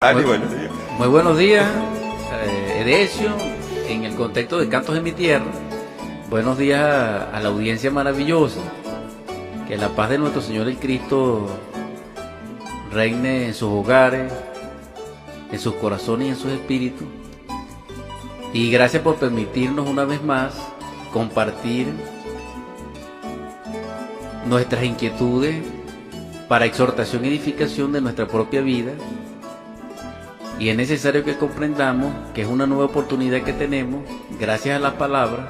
Muy, Buenos días. muy buenos días, Edesio, en el contexto de Cantos de mi Tierra. Buenos días a la audiencia maravillosa. Que la paz de nuestro Señor el Cristo reine en sus hogares, en sus corazones y en sus espíritus. Y gracias por permitirnos una vez más compartir nuestras inquietudes para exhortación y edificación de nuestra propia vida. Y es necesario que comprendamos que es una nueva oportunidad que tenemos, gracias a la palabra,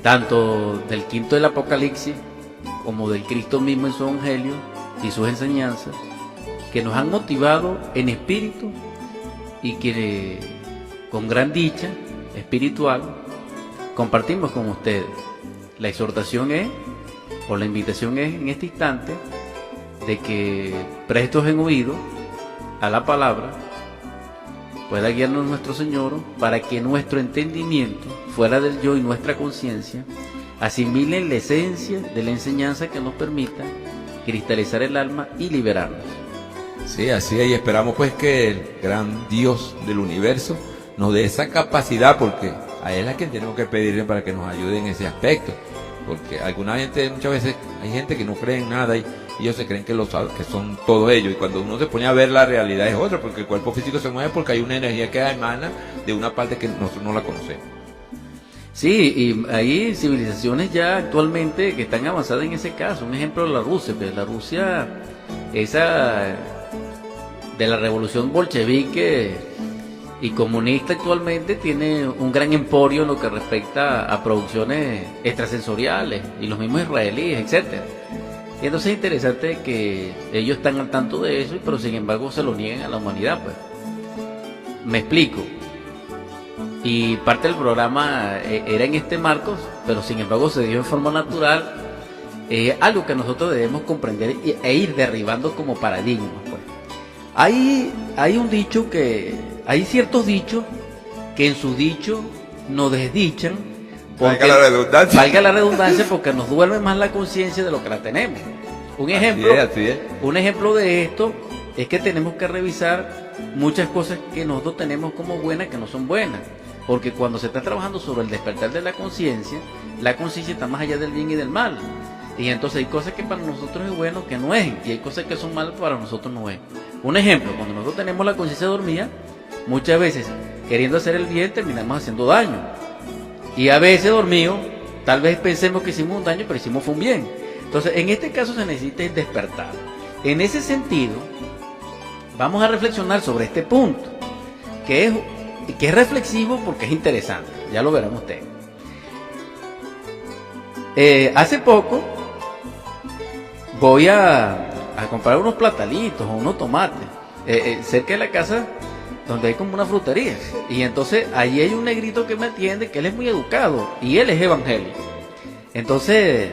tanto del quinto del Apocalipsis, como del Cristo mismo en su Evangelio y sus enseñanzas, que nos han motivado en espíritu y que con gran dicha espiritual compartimos con ustedes. La exhortación es, o la invitación es en este instante, de que prestos en oído a la palabra pueda guiarnos nuestro Señor, para que nuestro entendimiento, fuera del yo y nuestra conciencia, asimilen la esencia de la enseñanza que nos permita cristalizar el alma y liberarnos. Sí, así es, y esperamos pues que el gran Dios del universo nos dé esa capacidad, porque a Él es a quien tenemos que pedirle para que nos ayude en ese aspecto, porque muchas veces hay gente que no cree en nada y ellos se creen que son todo ellos, y cuando uno se pone a ver la realidad es otra, porque el cuerpo físico se mueve porque hay una energía que emana de una parte que nosotros no la conocemos. Sí, y hay civilizaciones ya actualmente que están avanzadas en ese caso. Un ejemplo, la Rusia, pues la Rusia esa de la revolución bolchevique y comunista actualmente tiene un gran emporio en lo que respecta a producciones extrasensoriales, y los mismos israelíes, etcétera. Y entonces es interesante que ellos están al tanto de eso, pero sin embargo se lo niegan a la humanidad, pues. Me explico. Y parte del programa era en este marco, pero sin embargo se dio en forma natural. Algo que nosotros debemos comprender e ir derribando como paradigmas, pues. Hay ciertos dichos que en su dicho nos desdichan. Valga la redundancia, porque nos duerme más la conciencia de lo que la tenemos. Un ejemplo de esto es que tenemos que revisar muchas cosas que nosotros tenemos como buenas que no son buenas, porque cuando se está trabajando sobre el despertar de la conciencia está más allá del bien y del mal, y entonces hay cosas que para nosotros es bueno que no es, y hay cosas que son malas para nosotros no es. Un ejemplo, cuando nosotros tenemos la conciencia dormida, muchas veces queriendo hacer el bien terminamos haciendo daño. Y a veces dormido, tal vez pensemos que hicimos un daño, pero fue un bien. Entonces, en este caso se necesita el despertar. En ese sentido, vamos a reflexionar sobre este punto, que es reflexivo porque es interesante. Ya lo verán ustedes. Hace poco voy a comprar unos platanitos o unos tomates cerca de la casa, donde hay como una frutería, y entonces allí hay un negrito que me atiende, que él es muy educado y él es evangélico. Entonces,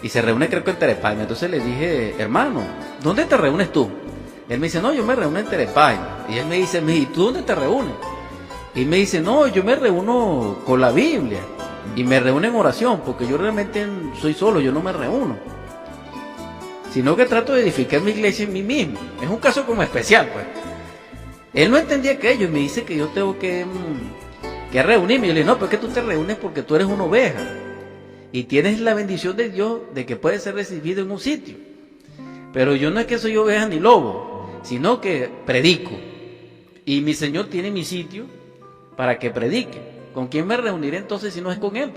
y se reúne creo que en Terepaima. Entonces le dije: hermano, ¿dónde te reúnes tú? Él me dice: no, yo me reúno en Terepaima. Y él me dice: ¿y tú dónde te reúnes? Y me dice: no, yo me reúno con la Biblia y me reúno en oración, porque yo realmente soy solo, yo no me reúno, sino que trato de edificar mi iglesia en mí mismo. Es un caso como especial, pues. Él no entendía aquello y me dice que yo tengo que reunirme. Yo le dije: no, pero es que tú te reúnes porque tú eres una oveja y tienes la bendición de Dios de que puedes ser recibido en un sitio. Pero yo no es que soy oveja ni lobo, sino que predico. Y mi Señor tiene mi sitio para que predique. ¿Con quién me reuniré entonces si no es con Él?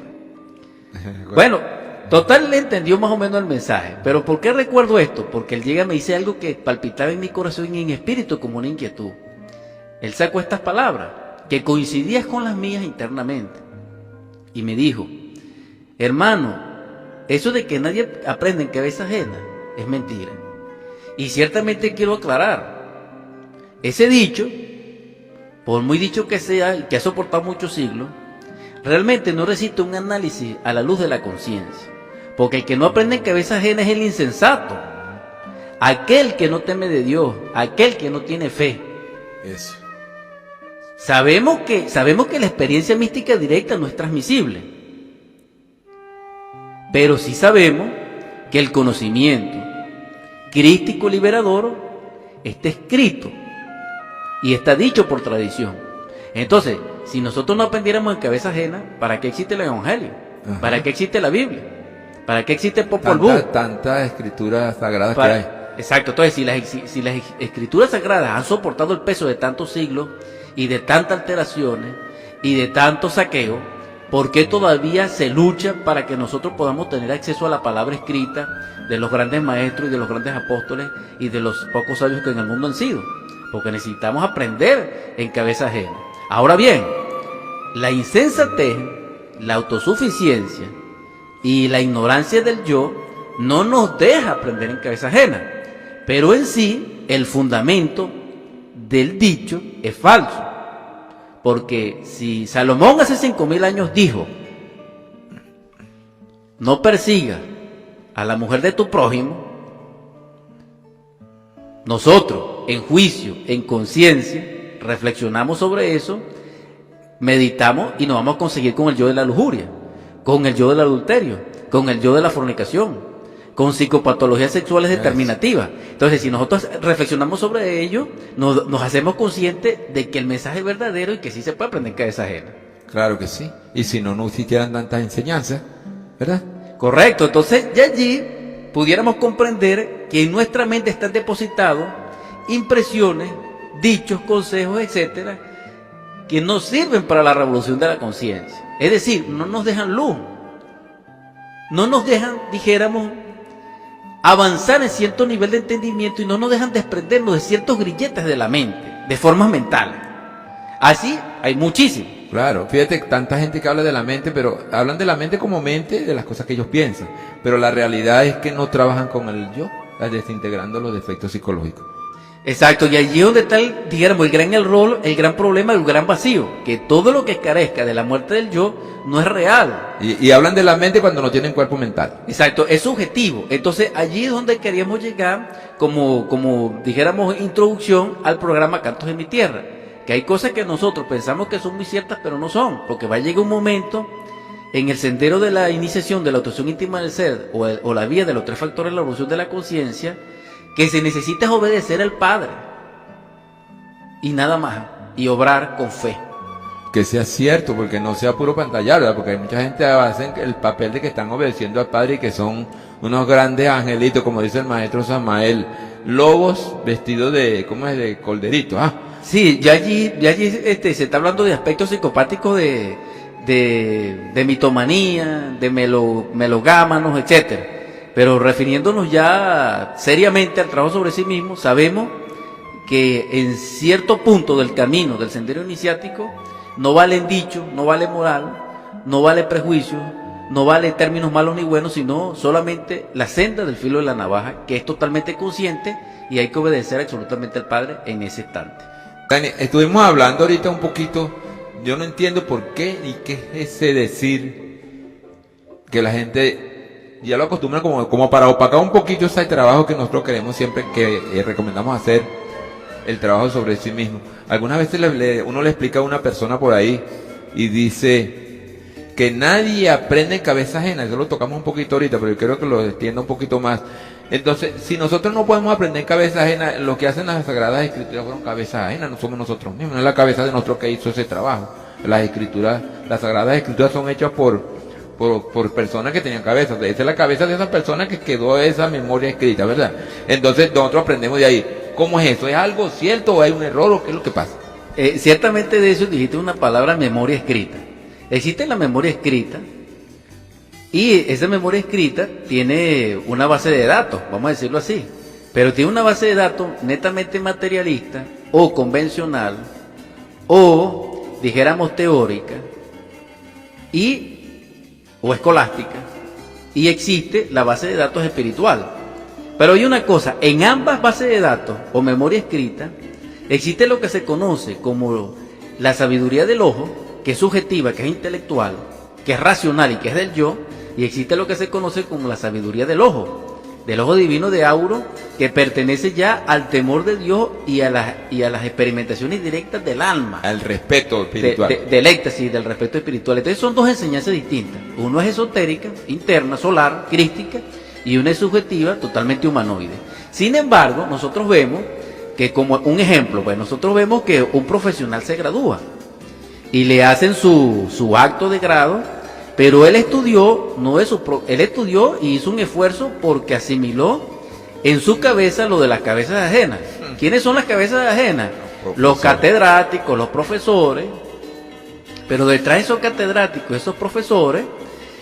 Bueno, total, le entendió más o menos el mensaje. Pero ¿por qué recuerdo esto? Porque él llega y me dice algo que palpitaba en mi corazón y en espíritu como una inquietud. Él sacó estas palabras que coincidían con las mías internamente y me dijo: hermano, eso de que nadie aprende en cabeza ajena es mentira. Y ciertamente quiero aclarar, ese dicho, por muy dicho que sea y que ha soportado muchos siglos, realmente no resiste un análisis a la luz de la conciencia, porque el que no aprende en cabeza ajena es el insensato, aquel que no teme de Dios, aquel que no tiene fe. Eso. Sabemos que la experiencia mística directa no es transmisible, pero sí sabemos que el conocimiento crístico liberador está escrito y está dicho por tradición. Entonces, si nosotros no aprendiéramos en cabeza ajena, ¿para qué existe el Evangelio? Ajá. ¿Para qué existe la Biblia? ¿Para qué existe el Popol Vuh? Tantas escrituras sagradas que hay. Exacto, entonces si las escrituras sagradas han soportado el peso de tantos siglos y de tantas alteraciones y de tanto saqueo, ¿por qué todavía se lucha para que nosotros podamos tener acceso a la palabra escrita de los grandes maestros y de los grandes apóstoles y de los pocos sabios que en el mundo han sido? Porque necesitamos aprender en cabeza ajena. Ahora bien, la insensatez, la autosuficiencia y la ignorancia del yo no nos deja aprender en cabeza ajena. Pero en sí, el fundamento del dicho es falso. Porque si Salomón hace 5.000 años dijo, no persiga a la mujer de tu prójimo, nosotros en juicio, en conciencia, reflexionamos sobre eso, meditamos y nos vamos a conseguir con el yo de la lujuria, con el yo del adulterio, con el yo de la fornicación, con psicopatologías sexuales determinativas. Entonces, si nosotros reflexionamos sobre ello, nos hacemos conscientes de que el mensaje es verdadero y que sí se puede aprender en cabeza ajena. Claro que sí. Y si no, no existieran tantas enseñanzas, ¿verdad? Correcto. Entonces, ya allí pudiéramos comprender que en nuestra mente están depositados impresiones, dichos, consejos, etcétera, que no sirven para la revolución de la conciencia. Es decir, no nos dejan luz, no nos dejan, dijéramos, avanzar en cierto nivel de entendimiento y no nos dejan desprendernos de ciertos grilletes de la mente, de formas mentales. Así hay muchísimos. Claro, fíjate, tanta gente que habla de la mente, pero hablan de la mente como mente, de las cosas que ellos piensan. Pero la realidad es que no trabajan con el yo, desintegrando los defectos psicológicos. Exacto, y allí es donde está, dijéramos, el gran error, el gran problema, el gran vacío, que todo lo que carezca de la muerte del yo no es real. Y hablan de la mente cuando no tienen cuerpo mental. Exacto, es subjetivo. Entonces allí es donde queríamos llegar como dijéramos, introducción al programa Cantos de mi Tierra, que hay cosas que nosotros pensamos que son muy ciertas, pero no son, porque va a llegar un momento en el sendero de la iniciación de la autoridad íntima del ser, o la vía de los 3 factores de la evolución de la conciencia, que se necesita obedecer al Padre y nada más, y obrar con fe. Que sea cierto, porque no sea puro pantallar, ¿verdad? Porque hay mucha gente que hace el papel de que están obedeciendo al Padre y que son unos grandes angelitos, como dice el maestro Samael, lobos vestidos de, ¿cómo es? De colderito, ¿ah? Sí, ya allí se está hablando de aspectos psicopáticos de mitomanía, de melogámanos, etcétera. Pero refiriéndonos ya seriamente al trabajo sobre sí mismo, sabemos que en cierto punto del camino del sendero iniciático no valen dichos, no vale moral, no vale prejuicios, no vale términos malos ni buenos, sino solamente la senda del filo de la navaja, que es totalmente consciente y hay que obedecer absolutamente al Padre en ese instante. Dani, estuvimos hablando ahorita un poquito, yo no entiendo por qué ni qué es ese decir que la gente ya lo acostumbra como para opacar un poquito ese trabajo que nosotros queremos siempre, que recomendamos hacer, el trabajo sobre sí mismo. Algunas veces uno le explica a una persona por ahí y dice que nadie aprende en cabeza ajena. Eso lo tocamos un poquito ahorita, pero yo quiero que lo extienda un poquito más. Entonces, si nosotros no podemos aprender en cabeza ajena, lo que hacen las Sagradas Escrituras fueron cabeza ajena, no somos nosotros mismos, no es la cabeza de nosotros que hizo ese trabajo. Las Sagradas Escrituras son hechas por personas que tenían cabeza. Esa es la cabeza de esa persona que quedó esa memoria escrita, ¿verdad? Entonces nosotros aprendemos de ahí. ¿Cómo es eso? ¿Es algo cierto o hay un error o qué es lo que pasa? Ciertamente de eso dijiste una palabra, memoria escrita. Existe la memoria escrita y esa memoria escrita tiene una base de datos, vamos a decirlo así, pero tiene una base de datos netamente materialista o convencional o dijéramos teórica o escolástica, y existe la base de datos espiritual. Pero hay una cosa, en ambas bases de datos o memoria escrita existe lo que se conoce como la sabiduría del ojo, que es subjetiva, que es intelectual, que es racional y que es del yo, y existe lo que se conoce como la sabiduría del ojo divino de Auro, que pertenece ya al temor de Dios y a las experimentaciones directas del alma. Al respeto espiritual. Del éxtasis, del respeto espiritual. Entonces son dos enseñanzas distintas. Una es esotérica, interna, solar, crística, y una es subjetiva, totalmente humanoide. Sin embargo, nosotros vemos que como un ejemplo, pues nosotros vemos que un profesional se gradúa y le hacen su acto de grado, pero él estudió, él estudió y hizo un esfuerzo porque asimiló en su cabeza lo de las cabezas ajenas. ¿Quiénes son las cabezas ajenas? Los catedráticos, los profesores. Pero detrás de esos catedráticos, esos profesores,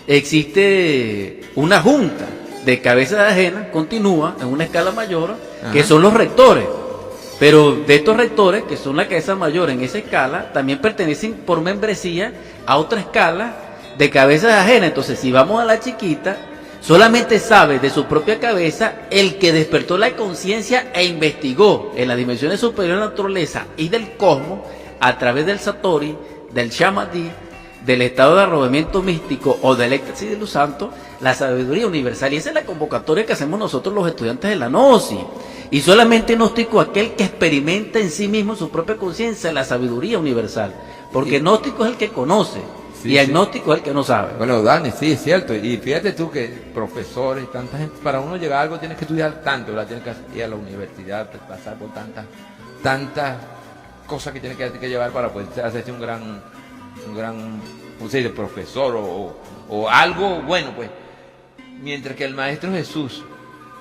existe una junta de cabezas ajenas, continúa en una escala mayor, que son los rectores. Pero de estos rectores, que son la cabeza mayor en esa escala, también pertenecen por membresía a otra escala de cabezas ajenas. Entonces, si vamos a la chiquita, solamente sabe de su propia cabeza el que despertó la conciencia e investigó en las dimensiones superiores de la naturaleza y del cosmos a través del Satori, del Shamadhi, del estado de arrobamiento místico o del éxtasis de los santos, la sabiduría universal. Y esa es la convocatoria que hacemos nosotros los estudiantes de la Gnosis. Y solamente gnóstico aquel que experimenta en sí mismo su propia conciencia, la sabiduría universal. Porque gnóstico es el que conoce. Y agnóstico es el que no sabe. Bueno, Dani, sí, es cierto. Y fíjate tú que profesores, tanta gente, para uno llegar a algo tienes que estudiar tanto, tienes que ir a la universidad, pasar por tantas cosas que tienes que llevar para poder hacerse un gran, ¿cómo se dice?, profesor o algo bueno, pues. Mientras que el Maestro Jesús,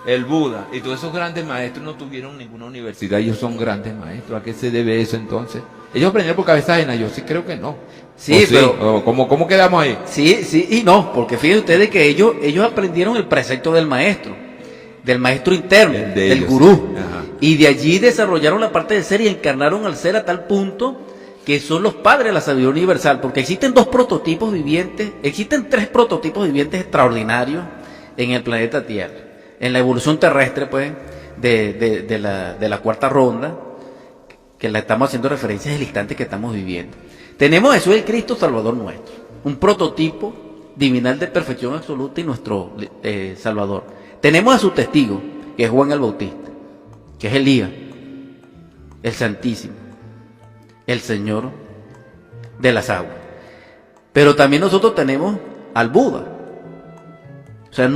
el Buda y todos esos grandes maestros no tuvieron ninguna universidad, ellos son grandes maestros. ¿A qué se debe eso entonces? Ellos aprendieron por cabeza ajena, yo sí creo que no. Sí, pero ¿cómo quedamos ahí? Sí y no, porque fíjense ustedes que ellos aprendieron el precepto del maestro interno, del gurú. Ajá. Y de allí desarrollaron la parte del ser y encarnaron al ser a tal punto que son los padres de la sabiduría universal, porque existen tres prototipos vivientes extraordinarios en el planeta Tierra, en la evolución terrestre, pues, de la cuarta ronda, que la estamos haciendo referencia al instante que estamos viviendo. Tenemos a Jesús el Cristo Salvador nuestro, un prototipo divinal de perfección absoluta y nuestro Salvador. Tenemos a su testigo, que es Juan el Bautista, que es Elías, el Santísimo, el Señor de las aguas. Pero también nosotros tenemos al Buda. O sea,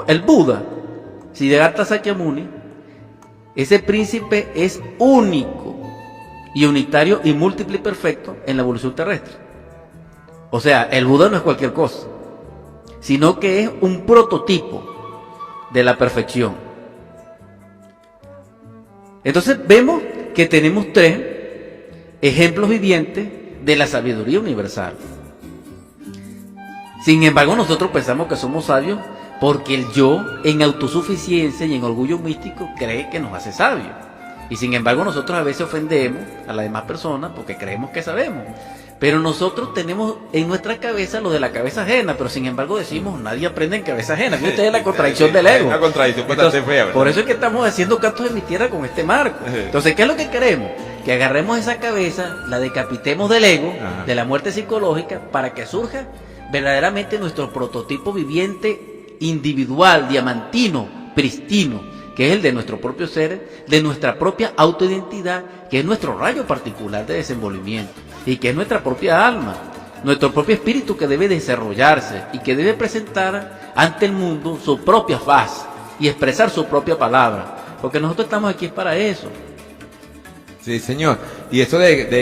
el Buda, Siddhartha Sakyamuni, ese príncipe es único y unitario y múltiple y perfecto en la evolución terrestre. O sea, el Buda no es cualquier cosa, sino que es un prototipo de la perfección. Entonces vemos que tenemos tres ejemplos vivientes de la sabiduría universal. Sin embargo, nosotros pensamos que somos sabios porque el yo, en autosuficiencia y en orgullo místico, cree que nos hace sabios. Y sin embargo, nosotros a veces ofendemos a las demás personas porque creemos que sabemos. Pero nosotros tenemos en nuestra cabeza lo de la cabeza ajena, pero sin embargo decimos, nadie aprende en cabeza ajena. Fíjate, ustedes la contradicción del ego. Una contradicción bastante fea, ¿verdad? Por eso es que estamos haciendo cantos de mi tierra con este marco. Entonces, ¿qué es lo que queremos? Que agarremos esa cabeza, la decapitemos del ego, de la muerte psicológica, para que surja verdaderamente nuestro prototipo viviente individual, diamantino, pristino, que es el de nuestro propio ser, de nuestra propia autoidentidad, que es nuestro rayo particular de desenvolvimiento y que es nuestra propia alma, nuestro propio espíritu que debe desarrollarse y que debe presentar ante el mundo su propia faz y expresar su propia palabra, porque nosotros estamos aquí para eso. Sí, señor. Y eso de